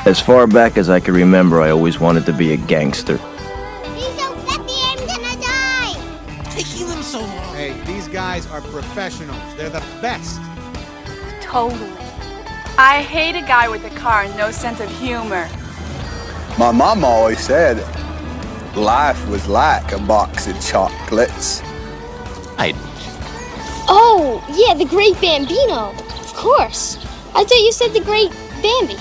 As far back as I can remember, I always wanted to be a gangster. Taking them so long. Hey, these guys are professionals. They're the best. Totally. I hate a guy with a car and no sense of humor. My mom always said life was like a box of chocolates. Oh, yeah, the Great Bambino. Of course. I thought you said the Great Bambi.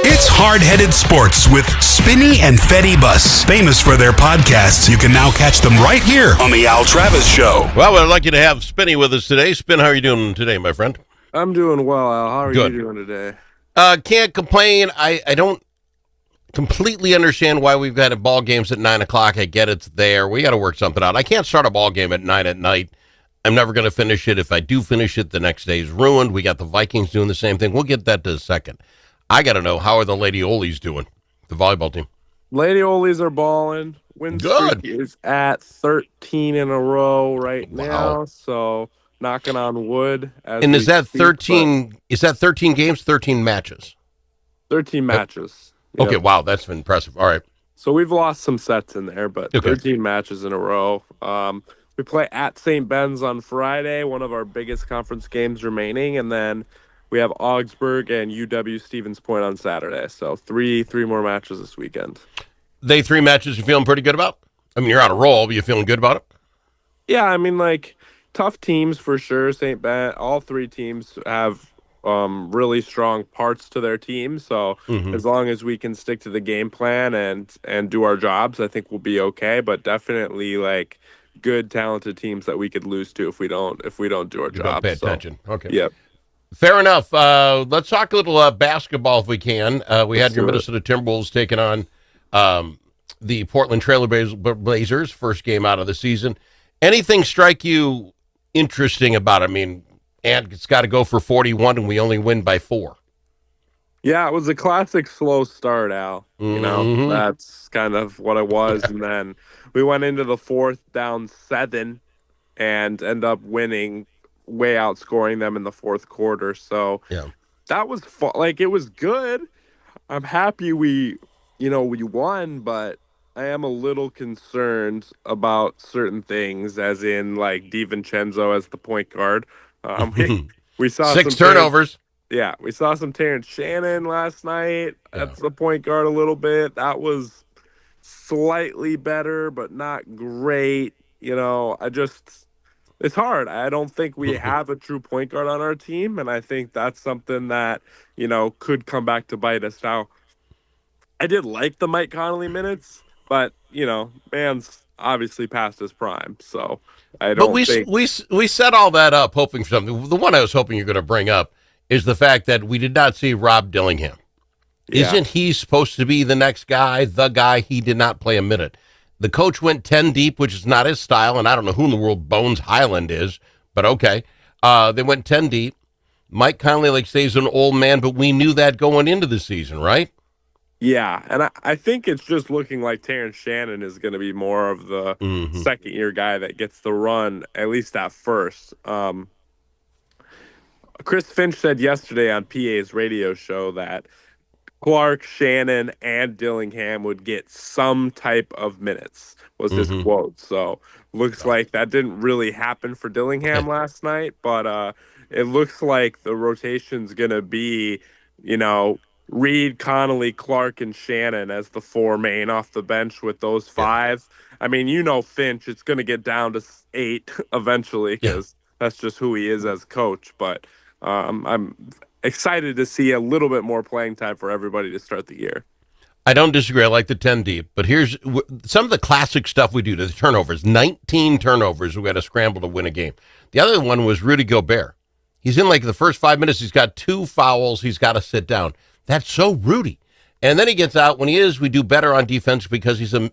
It's Hard-Headed Sports with Spinny and Fetty Bus. Famous for their podcasts, you can now catch them right here on The Al Travis Show. Well, we're lucky to have Spinny with us today. Spin, how are you doing today, my friend? I'm doing well, Al. How are Good. you doing today? Can't complain. I don't completely understand why we've got ball games at 9 o'clock. I get it's there. We got to work something out. I can't start a ball game at 9 at night. I'm never going to finish it. If I do finish it, the next day is ruined. We got the Vikings doing the same thing. We'll get that to a second. I got to know, how are the Lady Olies doing, the volleyball team? Lady Olies are balling. Win Good. streak is at 13 in a row right Wow. now, so knocking on wood. And is that 13? Is that 13 games, 13 matches? 13 matches. Okay, Yep. wow, that's impressive. All right. So we've lost some sets in there, but Okay. 13 matches in a row. We play at St. Ben's on Friday, one of our biggest conference games remaining, and then we have Augsburg and UW Stevens Point on Saturday. So three more matches this weekend. They 3 matches you feeling pretty good about? I mean, you're on a roll, but you feeling good about it? Yeah, I mean, like, tough teams for sure. St. Ben, all 3 teams have really strong parts to their team. So as long as we can stick to the game plan and do our jobs, I think we'll be okay. But definitely, like, good, talented teams that we could lose to if we don't do our You don't jobs. pay attention. Okay. Yep. Fair enough. Let's talk a little basketball if we can. We had your do it. Minnesota Timberwolves taking on the Portland Trail Blazers, first game out of the season. Anything strike you interesting about it? I mean, and it's got to go for 41, and we only win by 4. Yeah, it was a classic slow start, Al. You know, that's kind of what it was. And then we went into the fourth down 7 and end up winning, way outscoring them in the fourth quarter. So Yeah. that was like, it was good. I'm happy we won, but I am a little concerned about certain things, as in like DiVincenzo as the point guard. We saw 6 some turnovers. Yeah, we saw some Terrence Shannon last night. That's the point guard a little bit. That was slightly better, but not great. You know, it's hard. I don't think we have a true point guard on our team, and I think that's something that, could come back to bite us. Now, I did like the Mike Conley minutes, but, man's obviously past his prime, so I don't think... we set all that up hoping for something. The one I was hoping you're going to bring up is the fact that we did not see Rob Dillingham. Yeah. Isn't he supposed to be the next guy, the guy? He did not play a minute. The coach went 10 deep, which is not his style, and I don't know who in the world Bones Highland is, but okay. They went 10 deep. Mike Conley stays an old man, but we knew that going into the season, right? Yeah, and I think it's just looking like Terrence Shannon is going to be more of the second-year guy that gets the run, at least at first. Chris Finch said yesterday on PA's radio show that Clark, Shannon, and Dillingham would get some type of minutes, was his quote. So looks like that didn't really happen for Dillingham last night, but it looks like the rotation's going to be, Reed, Connolly, Clark, and Shannon as the 4 main off the bench with those 5. I mean, Finch, it's going to get down to 8 eventually because that's just who he is as coach. But I'm excited to see a little bit more playing time for everybody to start the year. I don't disagree. I like the 10 deep, but here's some of the classic stuff we do to the turnovers. 19 turnovers. We had to scramble to win a game. The other one was Rudy Gobert. He's in the first 5 minutes. He's got 2 fouls. He's got to sit down. That's so Rudy. And then he gets out. When he is, we do better on defense because he's a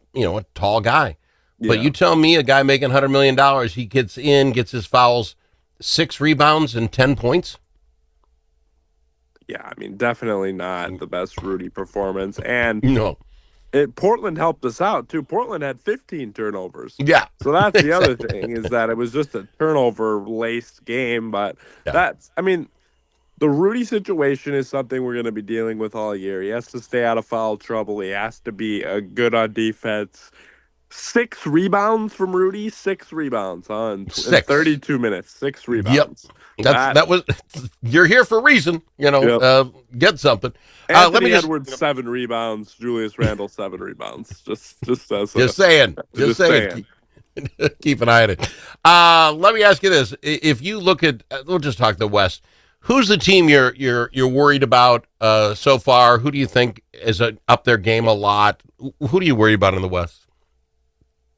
tall guy. Yeah. But you tell me a guy making $100 million, he gets in, gets his fouls, 6 rebounds and 10 points. Yeah, I mean, definitely not the best Rudy performance. And no, Portland helped us out, too. Portland had 15 turnovers. Yeah. So that's the other thing, is that it was just a turnover-laced game. But the Rudy situation is something we're going to be dealing with all year. He has to stay out of foul trouble. He has to be good on defense. 6 rebounds from Rudy. 6 rebounds in 32 minutes. 6 rebounds. Yep. That was. You're here for a reason. Get something. Anthony Edwards 7 rebounds. Julius Randle 7 rebounds. Just saying. Just saying. Keep an eye on it. Let me ask you this: if you look at, we'll just talk the West. Who's the team you're worried about so far? Who do you think is up their game a lot? Who do you worry about in the West?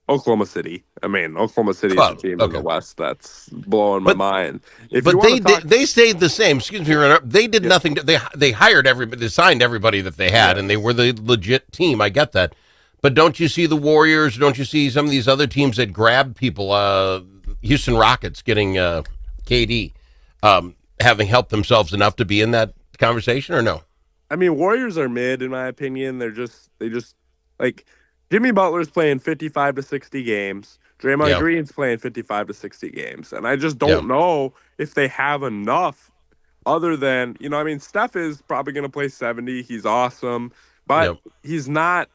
Oklahoma City. I mean, Oklahoma City is a team in the West that's blowing my mind. They stayed the same. Excuse me, they did nothing. They hired everybody. They signed everybody that they had, and they were the legit team. I get that. But don't you see the Warriors? Don't you see some of these other teams that grabbed people? Houston Rockets getting KD, having helped themselves enough to be in that conversation, or no? I mean, Warriors are mid, in my opinion. They just like Jimmy Butler's playing 55 to 60 games. Draymond Green's playing 55 to 60 games, and I just don't know if they have enough. Other than Steph is probably going to play 70. He's awesome, but he's not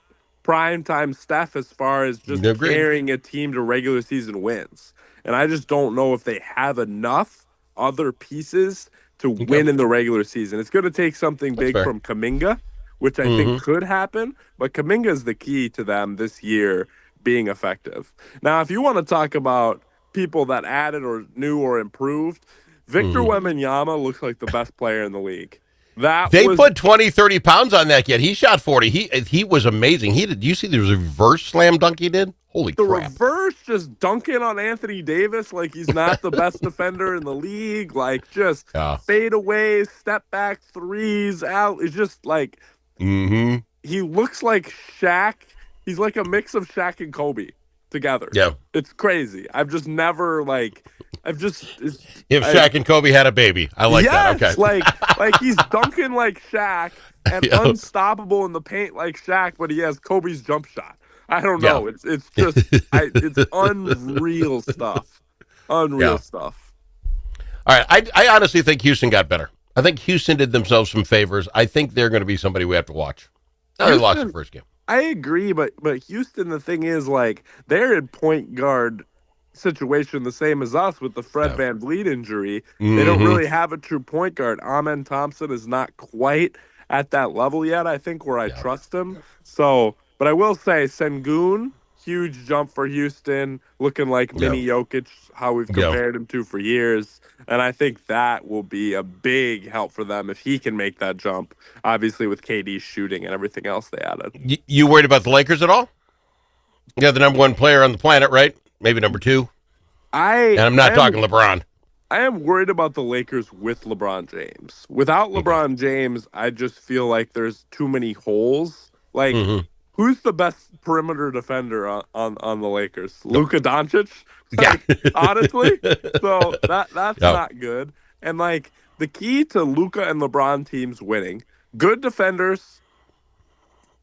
primetime Steph as far as just carrying a team to regular season wins. And I just don't know if they have enough other pieces to win in the regular season. It's going to take something big from Kuminga, which I think could happen. But Kuminga is the key to them this year being effective. Now, if you want to talk about people that added or new or improved, Victor Wembanyama looks like the best player in the league. They put 20, 30 pounds on that kid. He shot 40. He was amazing. You see there was a reverse slam dunk he did? Holy crap. The reverse, just dunking on Anthony Davis like he's not the best defender in the league. Like, just fadeaways, step back threes out. It's just like, he looks like Shaq. He's like a mix of Shaq and Kobe together. Yeah. It's crazy. I've just never, if Shaq and Kobe had a baby. I like that. Okay. like he's dunking like Shaq and unstoppable in the paint like Shaq, but he has Kobe's jump shot. I don't know. It's just it's unreal stuff. Unreal stuff. All right. I honestly think Houston got better. I think Houston did themselves some favors. I think they're going to be somebody we have to watch. They lost the first game. I agree, but Houston, the thing is, they're in point guard situation the same as us with the Fred VanVleet injury. They don't really have a true point guard. Amen Thompson is not quite at that level yet, I think, where I trust him. So, but I will say Sengun, huge jump for Houston, looking like mini Jokic, how we've compared him to for years. And I think that will be a big help for them if he can make that jump, obviously with KD shooting and everything else they added. You worried about the Lakers at all? You're the number one player on the planet, right? Maybe number 2. And I'm not talking LeBron. I am worried about the Lakers with LeBron James. Without LeBron James, I just feel like there's too many holes. Who's the best perimeter defender on the Lakers? Luka Doncic? Honestly? So that's not good. And, the key to Luka and LeBron teams winning, good defenders,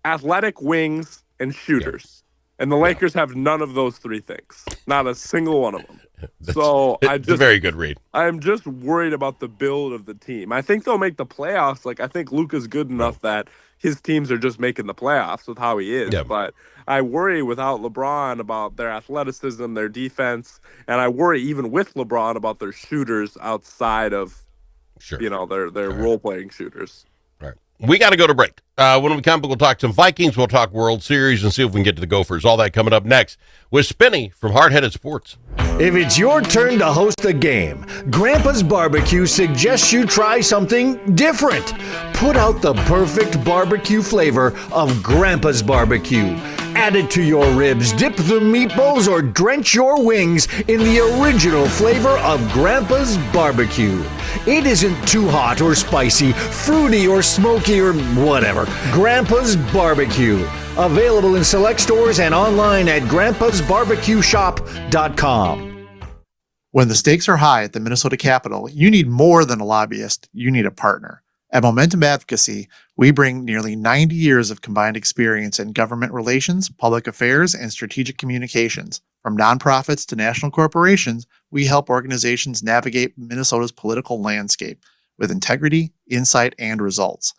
athletic wings, and shooters. And the Lakers have none of those 3 things. Not a single one of them. So it's a very good read. I'm just worried about the build of the team. I think they'll make the playoffs. I think Luka's good enough that his teams are just making the playoffs with how he is. Yeah. But I worry without LeBron about their athleticism, their defense, and I worry even with LeBron about their shooters outside of their role-playing shooters. We got to go to break. When we come back, we'll talk some Vikings. We'll talk World Series and see if we can get to the Gophers. All that coming up next with Spinny from Hard-Headed Sports. If it's your turn to host a game, Grandpa's Barbecue suggests you try something different. Put out the perfect barbecue flavor of Grandpa's Barbecue. Add it to your ribs, dip the meatballs, or drench your wings in the original flavor of Grandpa's Barbecue. It isn't too hot or spicy, fruity or smoky or whatever. Grandpa's Barbecue. Available in select stores and online at grandpasbarbecueshop.com. When the stakes are high at the Minnesota Capitol, you need more than a lobbyist. You need a partner. At Momentum Advocacy, we bring nearly 90 years of combined experience in government relations, public affairs, and strategic communications. From nonprofits to national corporations, we help organizations navigate Minnesota's political landscape. with integrity, insight, and results.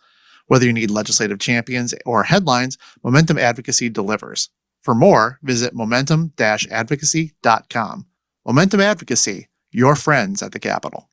Whether you need legislative champions or headlines, Momentum Advocacy delivers. For more, visit momentum-advocacy.com. Momentum Advocacy, your friends at the Capitol.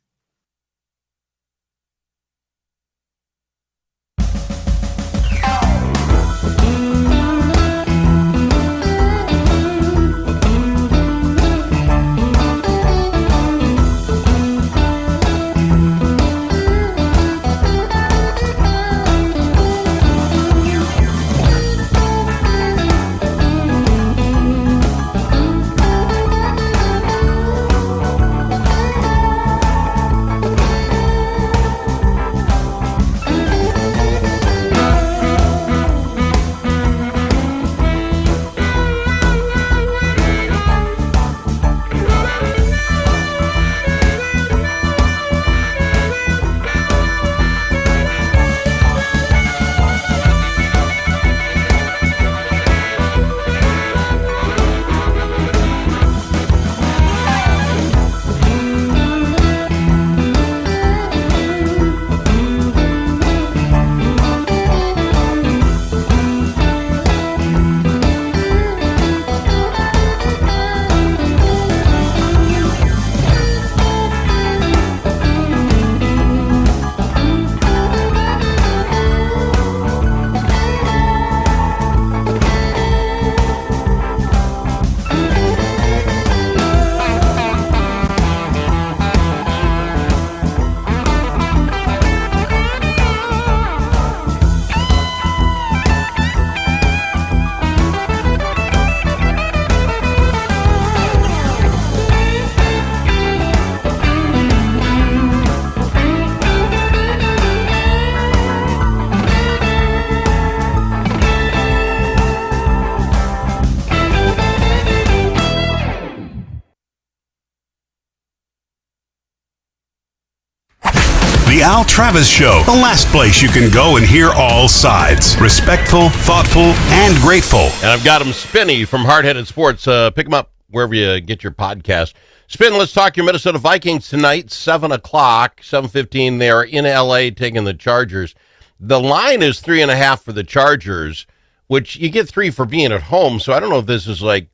The Al Travis Show, the last place you can go and hear all sides. Respectful, thoughtful, and grateful. And I've got him, Spinny from Hardheaded Sports. Pick him up wherever you get your podcast. Spin, let's talk your Minnesota Vikings tonight, 7 o'clock, 7:15. They are in L.A. taking the Chargers. The line is 3.5 for the Chargers, which you get 3 for being at home. So I don't know if this is like,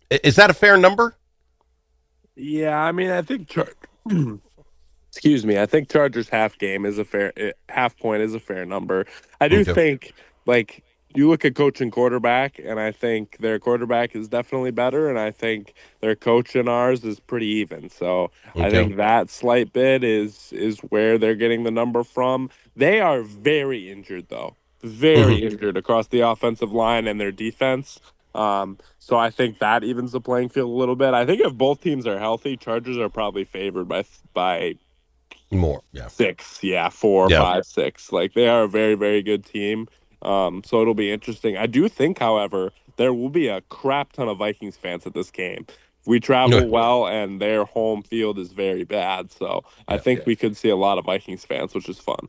is that a fair number? Yeah, I mean, I think excuse me. I think Chargers half point is a fair number. I do think, like, you look at coach and quarterback, and I think their quarterback is definitely better, and I think their coach and ours is pretty even. So I think that slight bit is where they're getting the number from. They are very injured, though. Very injured across the offensive line and their defense. So I think that evens the playing field a little bit. I think if both teams are healthy, Chargers are probably favored by more, 6, 4, 5, 6. Like, they are a very, very good team. So it'll be interesting. I do think, however, there will be a crap ton of Vikings fans at this game. We travel well, and their home field is very bad. So I think we could see a lot of Vikings fans, which is fun.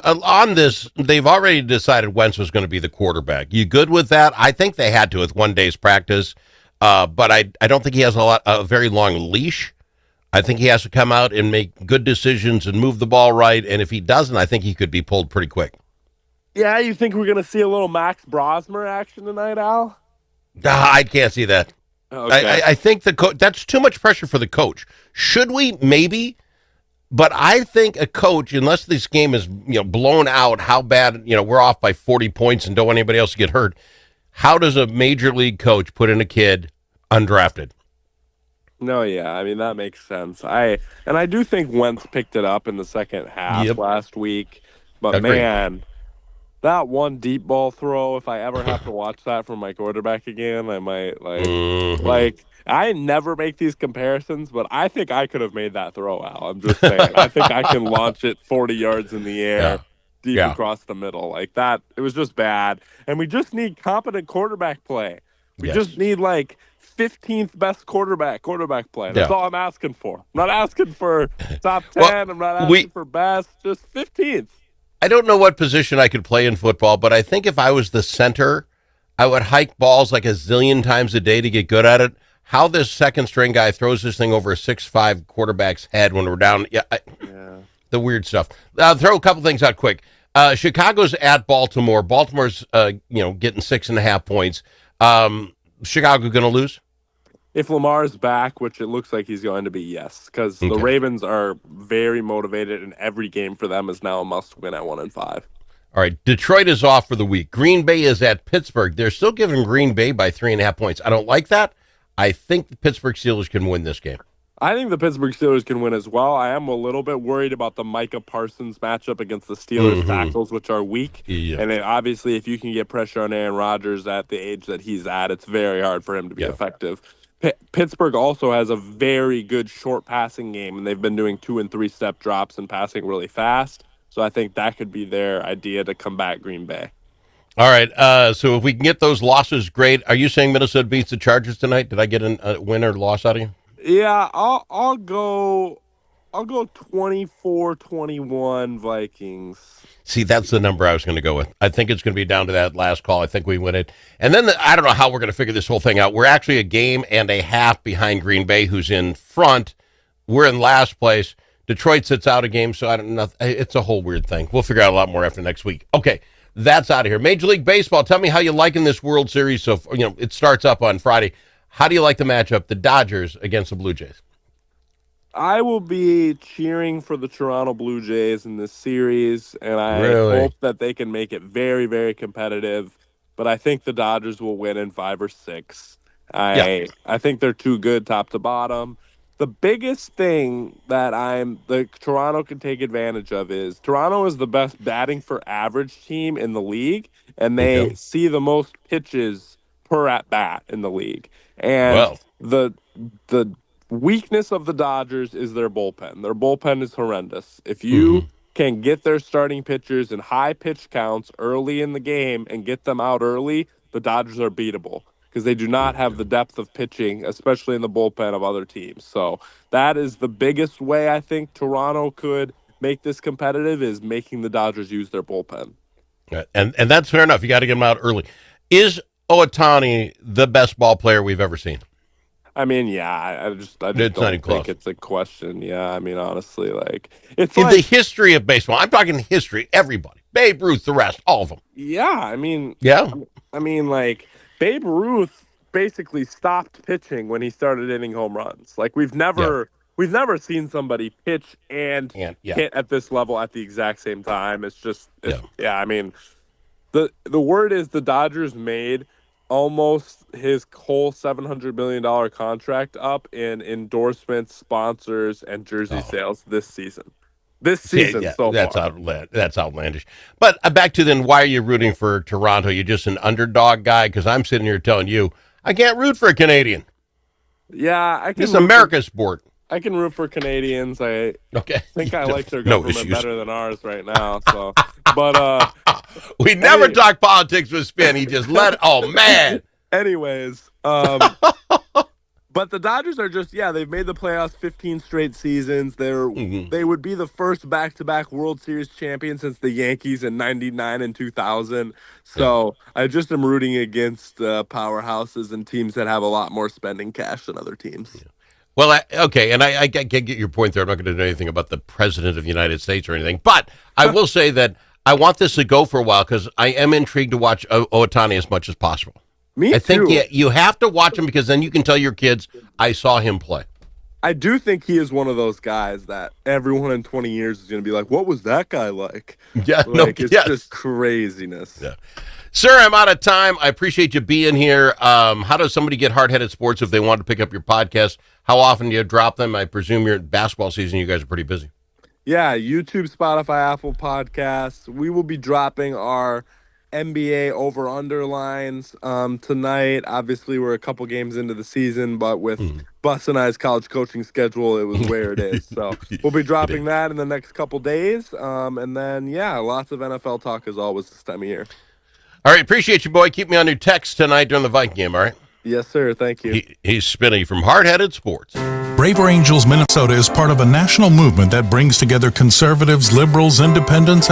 On this, they've already decided Wentz was going to be the quarterback. You good with that? I think they had to with one day's practice, but I don't think he has a very long leash. I think he has to come out and make good decisions and move the ball right, and if he doesn't, I think he could be pulled pretty quick. Yeah, you think we're going to see a little Max Brosmer action tonight, Al? I can't see that. Okay. I think that's too much pressure for the coach. Should we? Maybe. But I think a coach, unless this game is blown out, how bad, we're off by 40 points and don't want anybody else to get hurt, how does a major league coach put in a kid undrafted? No, yeah, I mean, that makes sense. I do think Wentz picked it up in the second half last week. But, man, that one deep ball throw, if I ever have to watch that from my quarterback again, I might, I never make these comparisons, but I think I could have made that throw, Al. I'm just saying. I think I can launch it 40 yards in the air, deep across the middle. Like that, it was just bad. And we just need competent quarterback play. We just need, 15th best quarterback play. That's all I'm asking for. I'm not asking for top 10. I'm not asking for best. Just 15th. I don't know what position I could play in football, but I think if I was the center, I would hike balls like a zillion times a day to get good at it. how this second string guy throws this thing over a 6'5" quarterback's head when we're down. The weird stuff. Throw a couple things out quick. Chicago's at Baltimore. Baltimore's getting 6.5 points. Chicago going to lose? If Lamar's back, which it looks like he's going to be, yes, because the Ravens are very motivated, and every game for them is now a must-win at 1-5. All right, Detroit is off for the week. Green Bay is at Pittsburgh. They're still giving Green Bay by 3.5 points. I don't like that. I think the Pittsburgh Steelers can win this game. I think the Pittsburgh Steelers can win as well. I am a little bit worried about the Micah Parsons matchup against the Steelers tackles, which are weak. Yeah. And obviously, if you can get pressure on Aaron Rodgers at the age that he's at, it's very hard for him to be effective. Pittsburgh also has a very good short passing game, and they've been doing 2- and 3-step drops and passing really fast. So I think that could be their idea to combat Green Bay. All right, so if we can get those losses, great. Are you saying Minnesota beats the Chargers tonight? Did I get a win or loss out of you? Yeah, I'll go 24-21 Vikings. See, that's the number I was going to go with. I think it's going to be down to that last call. I think we win it. And then I don't know how we're going to figure this whole thing out. We're actually a game and a half behind Green Bay, who's in front. We're in last place. Detroit sits out a game, so I don't know. It's a whole weird thing. We'll figure out a lot more after next week. Okay, that's out of here. Major League Baseball, tell me how you like in this World Series. So, it starts up on Friday. How do you like the matchup, the Dodgers against the Blue Jays? I will be cheering for the Toronto Blue Jays in this series, and I hope that they can make it very, very competitive. But I think the Dodgers will win in 5 or 6. I think they're too good top to bottom. The biggest thing that Toronto can take advantage of is Toronto is the best batting for average team in the league, and they see the most pitches per at bat in the league. And the weakness of the Dodgers is their bullpen. Their bullpen is horrendous. If you can get their starting pitchers in high pitch counts early in the game and get them out early, the Dodgers are beatable because they do not have the depth of pitching, especially in the bullpen of other teams. So that is the biggest way I think Toronto could make this competitive, is making the Dodgers use their bullpen. And that's fair enough. You got to get them out early. Is Ohtani the best ball player we've ever seen? I mean, I just don't think it's a question. Yeah, I mean, honestly, it's in the history of baseball. I'm talking history. Everybody, Babe Ruth, the rest, all of them. Yeah, I mean, Babe Ruth basically stopped pitching when he started hitting home runs. We've never seen somebody pitch and hit at this level at the exact same time. It's just, I mean, the word is the Dodgers made almost his whole $700 million contract up in endorsements, sponsors, and jersey sales this season. So that's far. That's outlandish. But back to then, why are you rooting for Toronto? You're just an underdog guy? Because I'm sitting here telling you, I can't root for a Canadian. Yeah, I can. This is America's sport. I can root for Canadians. I think I like their No government issues. better than ours right now. So, but we never talk politics with Spin. He just oh man. Anyways, but the Dodgers are just they've made the playoffs 15 straight seasons. They would be the first back-to-back World Series champion since the Yankees in '99 and 2000. So I just am rooting against powerhouses and teams that have a lot more spending cash than other teams. Yeah. Well, okay, and I get your point there. I'm not going to do anything about the President of the United States or anything, but I will say that I want this to go for a while because I am intrigued to watch Ohtani as much as possible. I think you have to watch him because then you can tell your kids, I saw him play. I do think he is one of those guys that everyone in 20 years is going to be like, what was that guy like? Yeah, it's just craziness. Yeah. Sir, I'm out of time. I appreciate you being here. How does somebody get Hard-Headed Sports if they want to pick up your podcast? How often do you drop them? I presume you're in basketball season. You guys are pretty busy. Yeah, YouTube, Spotify, Apple Podcasts. We will be dropping our NBA over-under lines tonight. Obviously, we're a couple games into the season, but with Bus and I's college coaching schedule, it was where it is. So we'll be dropping that in the next couple days. And then, lots of NFL talk as always this time of year. All right, appreciate you, boy. Keep me on your text tonight during the Viking game, all right? Yes, sir. Thank you. He's Spinny from Hard-Headed Sports. Braver Angels Minnesota is part of a national movement that brings together conservatives, liberals, independents,